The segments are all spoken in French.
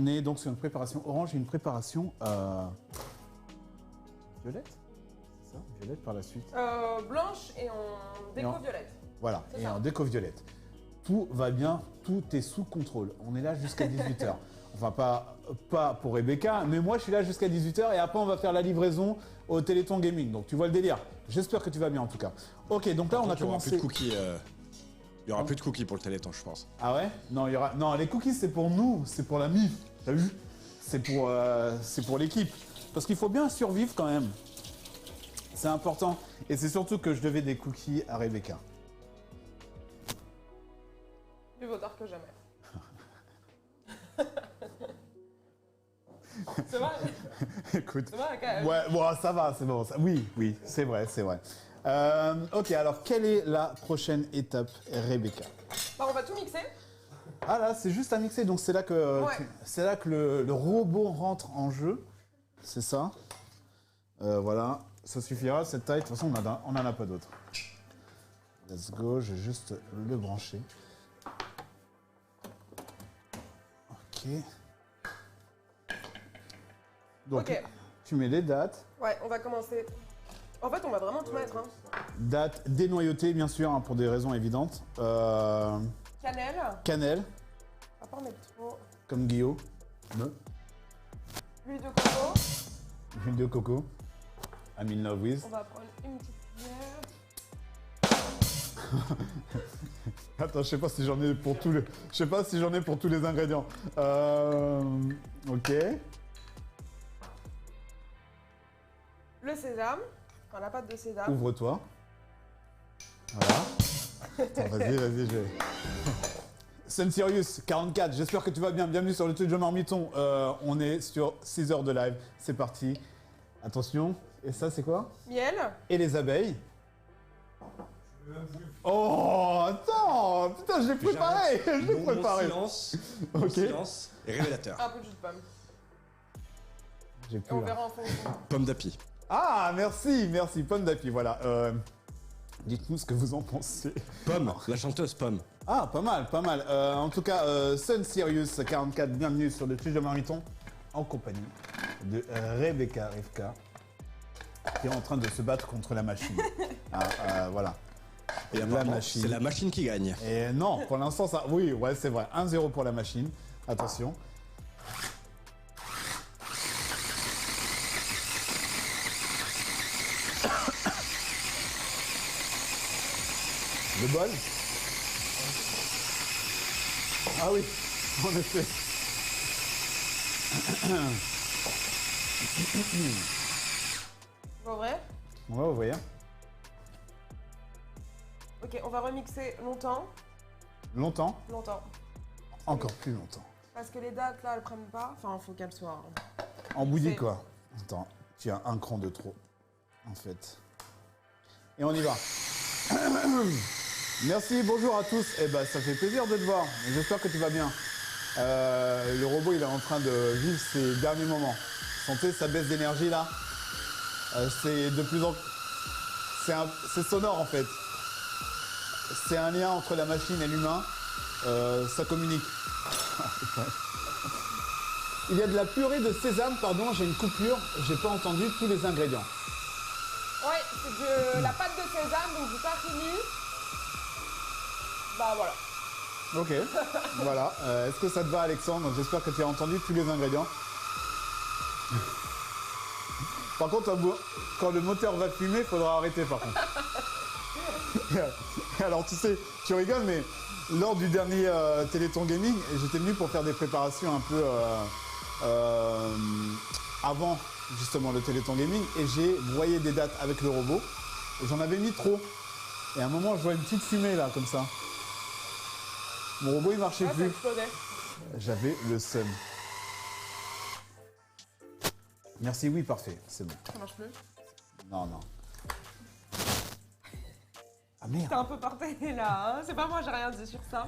on est donc sur une préparation orange et une préparation violette. C'est ça, violette par la suite. Blanche et en déco violette. Voilà, C'est et ça. en déco violette. Tout va bien, tout est sous contrôle. On est là jusqu'à 18h. Enfin, pas pour Rebecca, mais moi je suis là jusqu'à 18h et après on va faire la livraison au Téléthon Gaming. Donc tu vois le délire. J'espère que tu vas bien en tout cas. Ok, donc là on a commencé. Il y aura plus de cookies pour le Téléthon, je pense. Ah ouais? Non, il y aura. Non, les cookies c'est pour nous, c'est pour la MIF. T'as vu? C'est pour l'équipe. Parce qu'il faut bien survivre quand même. C'est important. Et c'est surtout que je devais des cookies à Rebecca. Plus vaut tard que jamais. C'est vrai? Écoute. C'est vrai, quand même. Ouais, bon, ça va, c'est bon. Oui, c'est vrai, c'est vrai. Ok, alors quelle est la prochaine étape, Rebecca? Bah, on va tout mixer. Ah là, c'est juste à mixer, donc c'est là que, Ouais. c'est là que le robot rentre en jeu. C'est ça. Voilà, ça suffira, cette taille. De toute façon, on n'en a pas d'autre. Let's go, je vais juste le brancher. Ok. Donc, Ok. tu mets les dates. Ouais, on va commencer. En fait, on va vraiment tout mettre. Hein. Date dénoyautée, bien sûr, hein, pour des raisons évidentes. Cannelle. Cannelle, On va pas en mettre trop. comme Guillaume. L'huile de coco. Huile de coco. I'm in love with. On va prendre une petite cuillère. Attends, je sais pas si j'en ai pour tous les. Je sais pas si j'en ai pour tous les ingrédients. Ok. Le sésame. Enfin, la pâte de sésame. Ouvre-toi. Voilà. Attends, vas-y, je. Sun Sirius 44, j'espère que tu vas bien. Bienvenue sur le Twitch de Marmiton. On est sur 6 heures de live. C'est parti. Attention. Et ça, c'est quoi? Miel. Et les abeilles. Oh, attends! Putain, je l'ai préparé! Je l'ai préparé! Silence, Ok. silence et révélateur. Un peu de jus de pomme. J'ai Et plus on là. verra en fonction. Pomme d'api. Ah, merci, pomme d'api, voilà. Dites-nous ce que vous en pensez. Pomme, la chanteuse Pomme. Ah, pas mal, pas mal. En tout cas, Sun Sirius 44, bienvenue sur le Twitch de Marmiton, en compagnie de Rebecca Rivka, qui est en train de se battre contre la machine. Voilà. Et La apparemment, machine. c'est la machine qui gagne. Et non, pour l'instant, ça. Oui, ouais, c'est vrai. 1-0 pour la machine. Attention. Le bol. Ah oui, en effet. En vrai. Ouais, vous voyez. Ok, on va remixer longtemps. Longtemps. Longtemps. Encore plus longtemps. Parce que les dates là, elles prennent pas. Enfin, faut qu'elles soient. En bouillie, C'est- quoi. Attends, tu as un cran de trop, en fait. Et on y va. Merci, bonjour à tous. Eh ben, ça fait plaisir de te voir. J'espère que tu vas bien. Le robot, il est en train de vivre ses derniers moments. Sentez sa baisse d'énergie, là. C'est de plus en... C'est sonore, en fait. C'est un lien entre la machine et l'humain. Ça communique. Il y a de la purée de sésame, pardon, j'ai une coupure, j'ai pas entendu tous les ingrédients. Ouais, c'est de la pâte de sésame, donc du tahini. Bah voilà. Ok, voilà. Est-ce que ça te va, Alexandre? J'espère que tu as entendu tous les ingrédients. Par contre, quand le moteur va fumer, il faudra arrêter par contre. Alors tu sais, tu rigoles, mais lors du dernier Téléthon Gaming, j'étais venu pour faire des préparations un peu avant justement le Téléthon Gaming et j'ai broyé des dates avec le robot et j'en avais mis trop. Et à un moment, je vois une petite fumée là, comme ça. Mon robot il marchait Ouais, ça plus. explosait. J'avais le seum. Merci, oui, parfait, c'est bon. Ça marche plus. Non, non. Ah merde. T'es un peu porté là, hein. C'est pas moi, j'ai rien dit sur ça.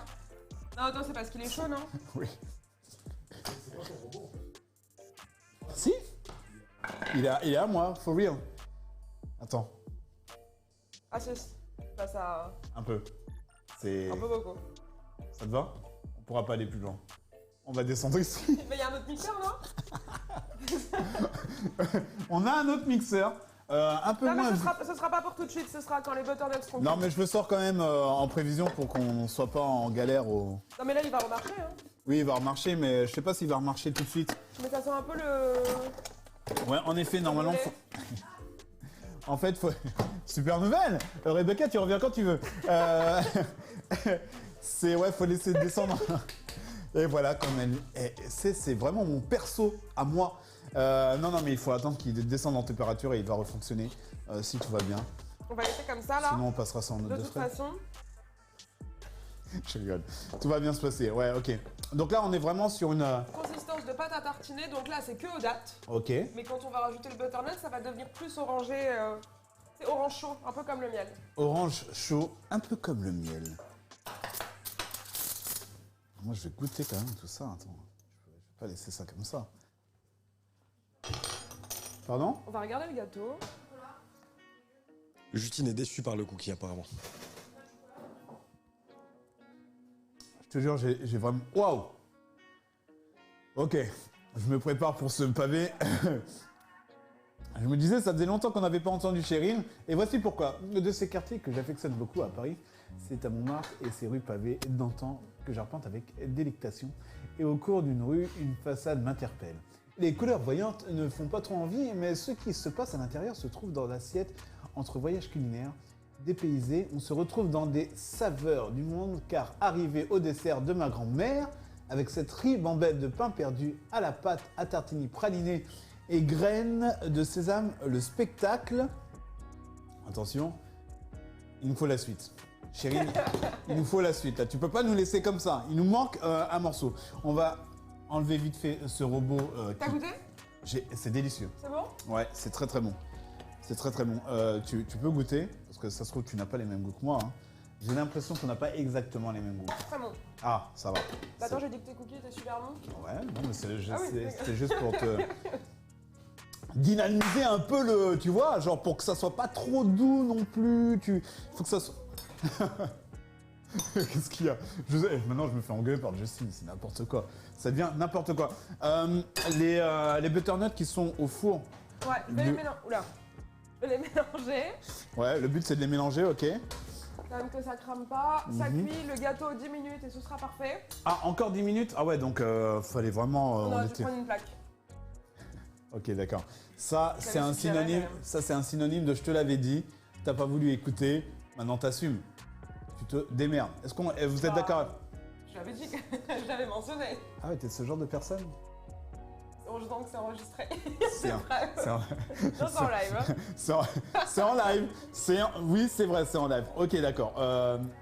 Non, attends, c'est parce qu'il est chaud, non? Oui. Si. Il est à moi, for real. Attends, Ah, si. Bah, ça. un peu. C'est. Un peu beaucoup. Ça te va? On pourra pas aller plus loin. On va descendre ici. Mais il y a un autre mixeur, non? On a un autre mixeur. Un peu Non, mais moins. ce sera pas pour tout de suite, ce sera quand les butternuts seront Non, cuits. mais je le sors quand même en prévision pour qu'on soit pas en galère au. Non, mais là, il va remarcher, hein. Oui, il va remarcher, mais je sais pas s'il va remarcher tout de suite. Mais ça sent un peu le... Ouais, en effet, normalement. Désolé. Faut... En fait, faut... super nouvelle. Rebecca, tu reviens quand tu veux. C'est ouais, faut laisser descendre. Et voilà, comme elle. C'est vraiment mon perso à moi. Non, mais il faut attendre qu'il descende en température et il va refonctionner si tout va bien. On va laisser comme ça, là. Sinon, on passera ça en note De de toute frais. façon. Je rigole. Tout va bien se passer. Ouais, ok. Donc là, on est vraiment sur une. Consistance de pâte à tartiner, donc là, c'est que aux dattes. Ok. Mais quand on va rajouter le butternut, ça va devenir plus orangé. C'est orange chaud, un peu comme le miel. Orange chaud, un peu comme le miel. Moi, je vais goûter quand même tout ça. Attends, je vais pas laisser ça comme ça. Pardon? On va regarder le gâteau. Justine est déçue par le cookie, apparemment. Je te jure, j'ai vraiment... Waouh! Ok, je me prépare pour ce pavé. Je me disais, ça faisait longtemps qu'on n'avait pas entendu Chérine. Et voici pourquoi. De ces quartiers que j'affectionne beaucoup à Paris, c'est à Montmartre et ces rues pavées d'antan que j'arpente avec délectation. Et au cours d'une rue, une façade m'interpelle. Les couleurs voyantes ne font pas trop envie, mais ce qui se passe à l'intérieur se trouve dans l'assiette. Entre voyages culinaires, dépaysés, on se retrouve dans des saveurs du monde, car arrivé au dessert de ma grand-mère, avec cette ribambelle de pain perdu à la pâte à tartiner pralinée et graines de sésame, le spectacle... Attention, il nous faut la suite. Chérie, il nous faut la suite. Là, tu peux pas nous laisser comme ça. Il nous manque un morceau. On va enlever vite fait ce robot. T'as goûté? C'est délicieux. C'est bon? Ouais, c'est très très bon. C'est très très bon. Tu peux goûter, parce que ça se trouve tu n'as pas les mêmes goûts que moi. Hein. J'ai l'impression qu'on n'a pas exactement les mêmes goûts. Très bon. Ah, ça va. Bah attends, j'ai dit que tes cookies étaient super bons. Ouais, non, mais Ah oui, c'était juste pour te dynamiser un peu le, tu vois, genre pour que ça soit pas trop doux non plus. Faut que ça soit. Qu'est-ce qu'il y a? Maintenant, je me fais engueuler par Justine, c'est n'importe quoi. Ça devient n'importe quoi. Les butternuts qui sont au four. Ouais, je vais les mélanger. Oula. Je vais les mélanger. Ouais, le but c'est de les mélanger, ok. Quand même que ça crame pas. Ça cuit le gâteau 10 minutes et ce sera parfait. Ah, encore 10 minutes? Ah ouais, donc fallait vraiment. On aurait dû prendre une plaque. Ok, d'accord. Ça, c'est un suffira, synonyme. quand même. Ça, c'est un synonyme de je te l'avais dit. T'as pas voulu écouter. Maintenant, t'assumes. Tu te démerdes. Est-ce qu'on, vous êtes d'accord? Je l'avais dit, je l'avais mentionné. Ah ouais, t'es ce genre de personne. Heureusement que c'est enregistré. C'est un- vrai. c'est un- Non, c'est en live. Hein. c'est en live. Oui, c'est vrai, c'est en live. Ok, d'accord.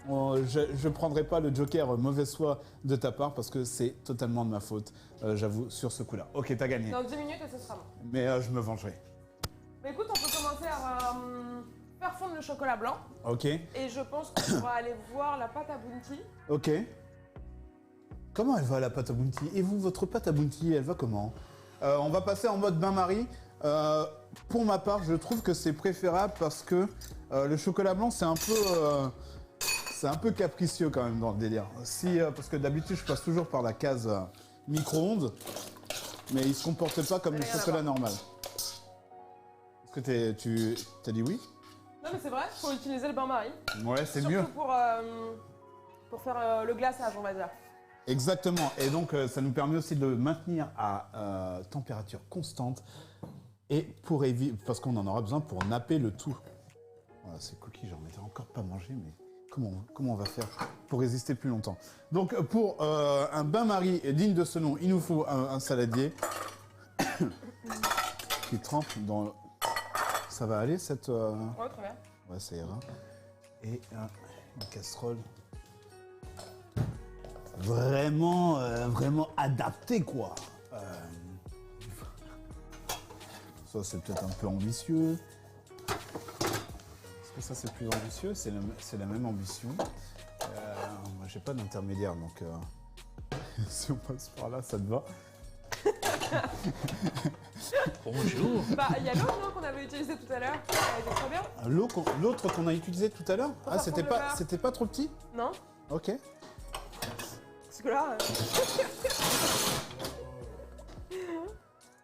Je prendrai pas le joker mauvaise foi de ta part parce que c'est totalement de ma faute, j'avoue, sur ce coup-là. Ok, t'as gagné. Dans 10 minutes et ce sera bon. Mais je me vengerai. Mais écoute, on peut commencer à faire fondre le chocolat blanc. Ok, Et je pense qu'on va aller voir la pâte à bounty. ok. Comment elle va la pâte à bounty? Et vous, votre pâte à bounty, elle va comment? On va passer en mode bain-marie. Pour ma part, je trouve que c'est préférable parce que le chocolat blanc, c'est un peu capricieux quand même dans le délire. Parce que d'habitude, je passe toujours par la case micro-ondes, mais il se comporte pas comme le Rien à chocolat voir. normal. Est-ce que tu t'as dit oui? Non mais c'est vrai, faut utiliser le bain-marie. Ouais, c'est Surtout mieux. pour faire le glaçage, on va dire. Exactement. Et donc, ça nous permet aussi de maintenir à température constante et pour éviter, parce qu'on en aura besoin pour napper le tout. Voilà, ces cookies, j'en ai encore pas mangé, mais comment on va faire pour résister plus longtemps? Donc, pour un bain-marie digne de ce nom, il nous faut un saladier qui trempe dans... Ça va aller, cette... Ouais, très bien. Ouais, ça ira. Et une casserole vraiment adaptée, quoi. Ça, c'est peut-être un peu ambitieux. Est-ce que ça, c'est plus ambitieux? C'est la même ambition. Moi, j'ai pas d'intermédiaire, donc si on passe par là, ça te va? Bonjour. Bah, il y a l'autre non, qu'on avait utilisé tout à l'heure. Elle était très bien. L'autre qu'on a utilisé tout à l'heure? Ah, faire fondre le beurre. c'était pas trop petit? Non? Ok. que là...